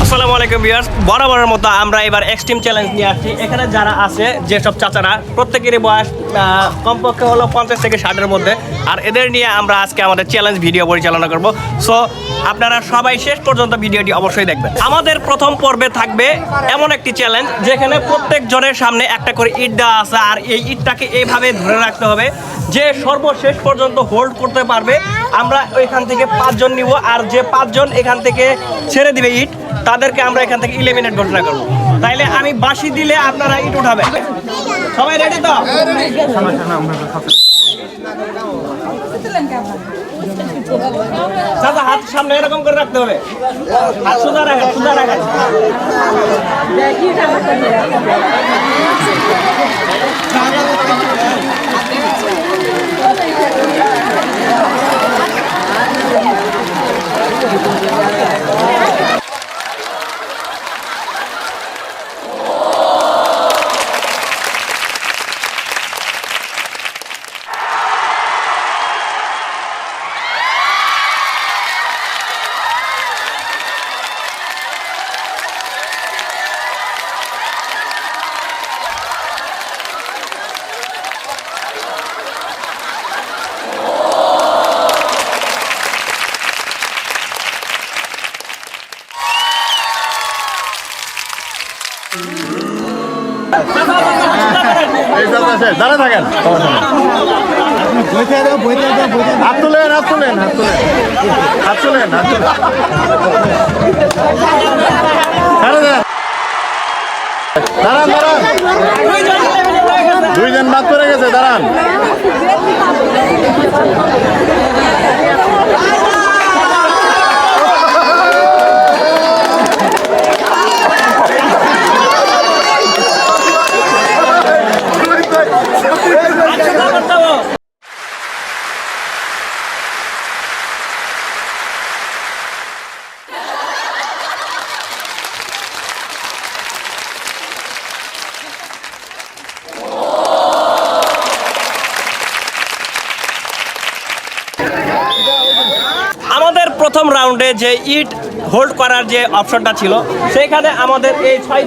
আসসালামু আলাইকুম ভিউয়ার্স, বরাবরের মতো আমরা এবার এক্সট্রিম চ্যালেঞ্জ নিয়ে আসছি। এখানে যারা আছে যেসব চাচারা প্রত্যেকেরই বয়স কমপক্ষে হলো 50 থেকে 60-এর মধ্যে, আর এদের নিয়ে আমরা আজকে আমাদের চ্যালেঞ্জ ভিডিও পরিচালনা করব। সো আপনারা সবাই শেষ পর্যন্ত ভিডিওটি অবশ্যই দেখবেন। আমাদের প্রথম পর্বে থাকবে এমন একটি চ্যালেঞ্জ যেখানে প্রত্যেক জনের সামনে একটা করে ইট দেওয়া আছে, আর এই ইটটাকে এইভাবে ধরে রাখতে হবে যে সর্বশেষ পর্যন্ত হোল্ড করতে পারবে। আমরা ওইখান থেকে 5 জন নিব, আর যে 5 জন এখান থেকে ছেড়ে দিবে ইট তাদেরকে আমরা এখান থেকে ইলিমিনেট ঘোষণা করবো। তাইলে আমি বাঁশি দিলে আপনারা ইট উঠাবেন। সবাই রেডি তো? দাদা হাত সামনে এরকম করে রাখতে হবে, হাত সোজা রাখেন, সোজা রাখেন। দাঁড়া থাকেন, হাত তুলেন, হাত তুলেন, হাত তুলেন, হাত তুলেন, হাত তুলেন। দাঁড়ান, দাঁড়ান, 2 জন বাদ পড়ে গেছে, দাঁড়ান। আমাদের প্রথম রাউন্ডে যে ইট হোল্ড করার যে অপশনটা ছিল সেখানে আমাদের এই 5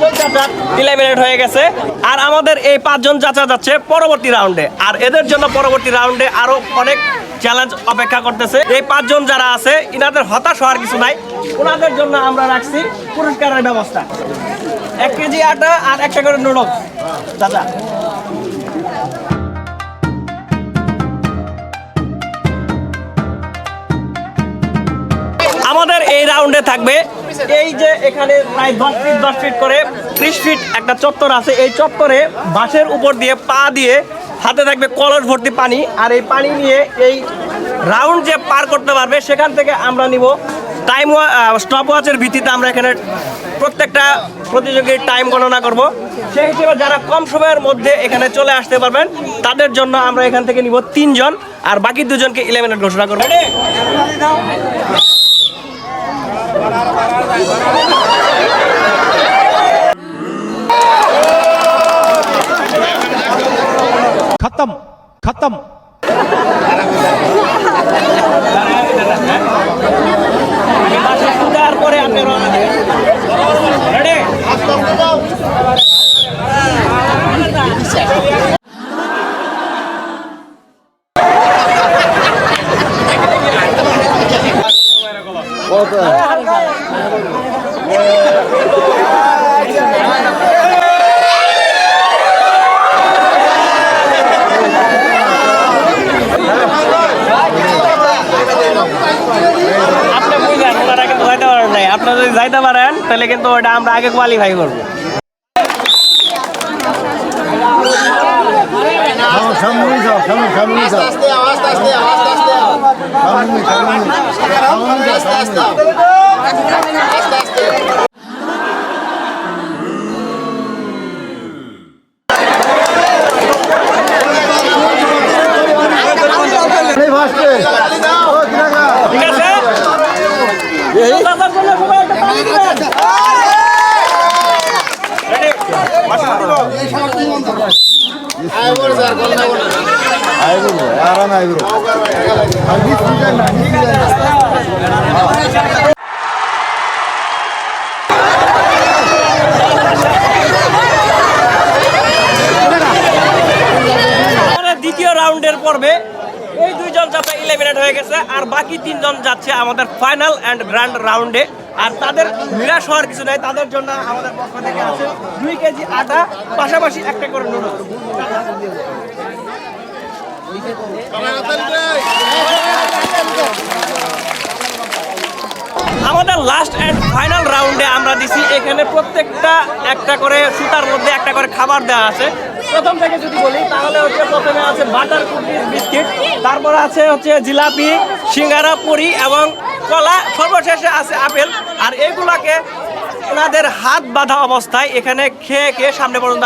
জন চাচা ইলিমিনেট হয়ে গেছে, আর আমাদের এই 5 জন চাচা যাচ্ছে পরবর্তী রাউন্ডে। আর এদের জন্য পরবর্তী রাউন্ডে আরো অনেক চ্যালেঞ্জ অপেক্ষা করতেছে। এই 5 জন যারা আছে ইনাদের হতাশ হওয়ার কিছু নাই, ওনাদের জন্য আমরা রাখছি পুরস্কারের ব্যবস্থা। 1 কেজি আটা আর 1টা করে নুডলস। চাচা আমাদের এই রাউন্ডে থাকবে এই যে এখানে প্রায় 10 ফিট করে 30 ফিট একটা চত্বর আছে। এই চত্বরে বাঁশের উপর দিয়ে পা দিয়ে হাতে থাকবে কলস ভর্তি পানি, আর এই পানি নিয়ে এই রাউন্ড যে পার করতে পারবে সেখান থেকে আমরা নিব টাইম স্টপ ওয়াচের ভিত্তিতে। আমরা এখানে প্রত্যেকটা প্রতিযোগীর টাইম গণনা করব। সেই হিসেবে যারা কম সময়ের মধ্যে এখানে চলে আসতে পারবেন তাদের জন্য আমরা এখান থেকে নিব 3 জন, আর বাকি 2 জনকে ইলিমিনেট ঘোষণা করব। खत्म खत्म। পরে আপনি রেডি? আপনারা যদি যাইতে পারেন তাহলে কিন্তু ওটা আমরা আগে কোয়ালিফাই করবো। দ্বিতীয় রাউন্ডের পর্বে এই দুইজন যাত্রা ইলিমিনেট হয়ে গেছে, আর বাকি তিনজন যাচ্ছে আমাদের ফাইনাল অ্যান্ড গ্র্যান্ড রাউন্ডে। আর তাদের নিরাশ হওয়ার কিছু নাই, তাদের জন্য আমাদের পক্ষ থেকে আছে 2 কেজি আটা, পাশাপাশি একটা করে নুডলস। আমাদের লাস্ট অ্যান্ড ফাইনাল রাউন্ডে আমরা দিছি এখানে প্রত্যেকটা একটা করে সুতার মধ্যে একটা করে খাবার দেওয়া আছে। প্রথম থেকে যদি বলি তাহলে হচ্ছে প্রথমে আছে বাটার কুকিজ বিস্কিট, তারপরে আছে হচ্ছে জিলাপি, সিঙ্গারা, পুরি এবং কলা, সর্বশেষে আছে আপেল। আর এগুলাকে ওনাদের হাত বাঁধা অবস্থায় এখানে খেয়ে খেয়ে সামনে পর্যন্ত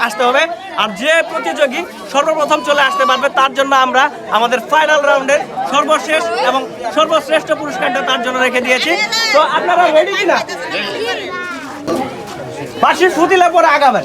আসতে হবে। আর যে প্রতিযোগী সর্বপ্রথম চলে আসতে পারবে তার জন্য আমরা আমাদের ফাইনাল রাউন্ডের সর্বশেষ এবং সর্বশ্রেষ্ঠ পুরস্কারটা তার জন্য রেখে দিয়েছি। তো আপনারা রেডি কিনা? বাঁশির ফুতিলে পরে আগাবেন।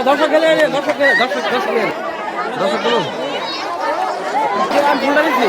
দর্শক গেলে দর্শক দর্শক দর্শক দর্শক বলুন আমি ফোনটা দিচ্ছি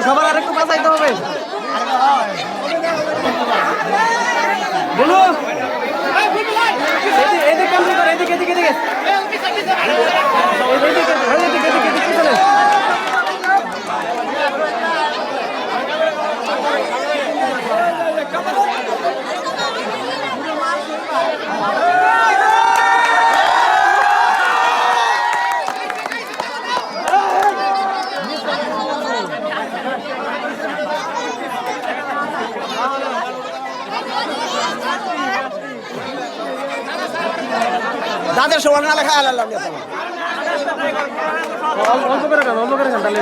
সবার আরেকটু বাঁচাইতে হবে। বলো এদিকে কমপ্লিট করে এদিকে এদিকে এদিকে দাদের সবার না লেখা আলাদা অল্প করে খান তাহলে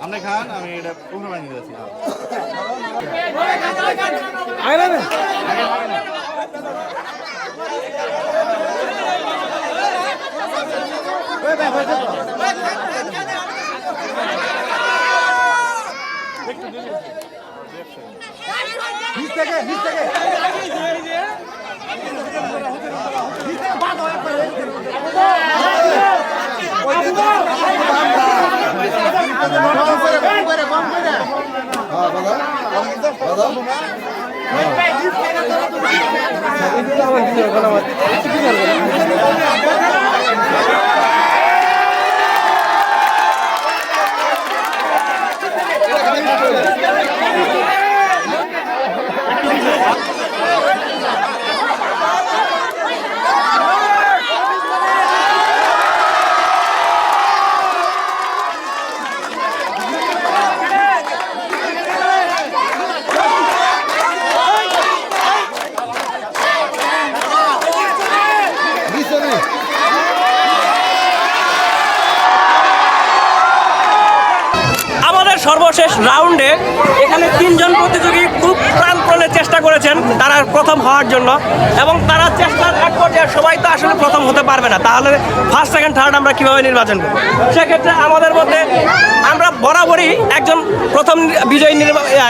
আপনি খান, আমি এটা পুরো বানিয়ে দিয়েছি। সর্বশেষ রাউন্ডে এখানে তিনজন প্রতিযোগী খুব প্রাণপণে চেষ্টা করেছেন তারা প্রথম হওয়ার জন্য, এবং তারা চেষ্টার এক পর্যায়ে সবাই তো আসলে প্রথম হতে পারবে না, তাহলে ফার্স্ট সেকেন্ড থার্ড আমরা কীভাবে নির্বাচন করব? সেক্ষেত্রে আমাদের মধ্যে আমরা বরাবরই একজন প্রথম বিজয়ী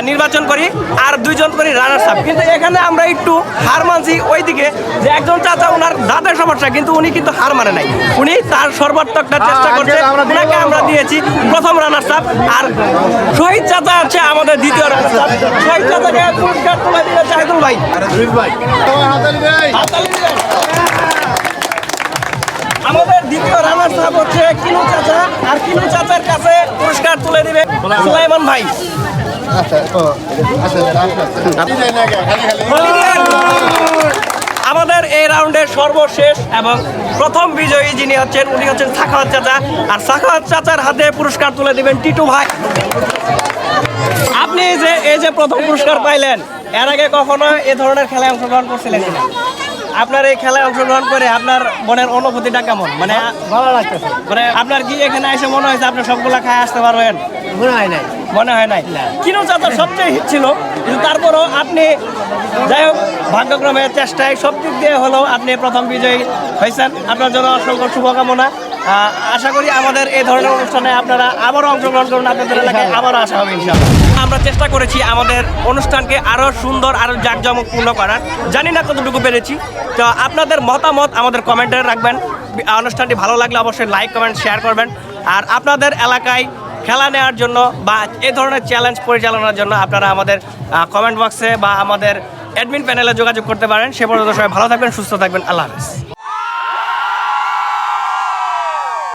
নির্বাচন করি আর দুইজন করি রানার্স আপ। কিন্তু এখানে আমরা একটু হার মানছি ওইদিকে যে একজন চাচা ওনার দাঁতের সমস্যা, কিন্তু উনি কিন্তু হার মানে নাই, উনি তার সর্বাত্মকটা চেষ্টা করছে, ওনাকে আমরা দিয়েছি প্রথম রানার্স আপ। আর শহীদ চাচা হচ্ছে আমাদের দ্বিতীয় রানার্স আপ। শহীদ চাচাকে পুরস্কার তুলে দিলে জাহিদুল ভাই। আমাদের দ্বিতীয় রানার্স আপ হচ্ছে কিনু চাচা, আর কিনু চাচার কাছে পুরস্কার তুলে দিবে সুলাইমান ভাই। আমাদের এই রাউন্ডের সর্বশেষ এবং প্রথম বিজয়ী যিনি হচ্ছেন উনি হচ্ছেন সাখাওয়াত চাচা, আর সাখাওয়াত চাচার হাতে পুরস্কার তুলে দিবেন টিটু ভাই। আপনি এই যে প্রথম পুরস্কার পাইলেন, এর আগে কখনো এ ধরনের খেলায় অংশগ্রহণ করছিলেন কিনা? আপনার এই খেলায় অংশগ্রহণ করে আপনার মনের অনুভূতিটা কেমন? মানে ভালো লাগতেছে। মানে আপনার কি এখানে এসে মনে হয়েছে আপনি সবগুলা খায় আসতে পারবেন? মনে হয় নাই। মনে হয় নাই। কিনু চাচা সবচেয়ে হিট ছিল, কিন্তু তারপরও আপনি যাই হোক ভাগ্যক্রমে চেষ্টায় সব দিক দিয়ে হলেও আপনি প্রথম বিজয়ী হয়েছেন। আপনার জন্য অসংখ্য শুভকামনা। আশা করি আমাদের এই ধরনের অনুষ্ঠানে আপনারা আবারও অংশগ্রহণ করুন, আপনাদের এলাকায় আবারও আসা হবে ইনশাআল্লাহ। আমরা চেষ্টা করেছি আমাদের অনুষ্ঠানকে আরও সুন্দর, আরও জাঁকজমকপূর্ণ করার, জানি না কতটুকু পেরেছি। তো আপনাদের মতামত আমাদের কমেন্টে রাখবেন। অনুষ্ঠানটি ভালো লাগলে অবশ্যই লাইক কমেন্ট শেয়ার করবেন। আর আপনাদের এলাকায় খেলা নেওয়ার জন্য বা এই ধরনের চ্যালেঞ্জ পরিচালনার জন্য আপনারা আমাদের কমেন্ট বক্সে বা আমাদের অ্যাডমিন প্যানেলে যোগাযোগ করতে পারেন। সে পর্যন্ত সবাই ভালো থাকবেন, সুস্থ থাকবেন। আল্লাহ হাফেজ।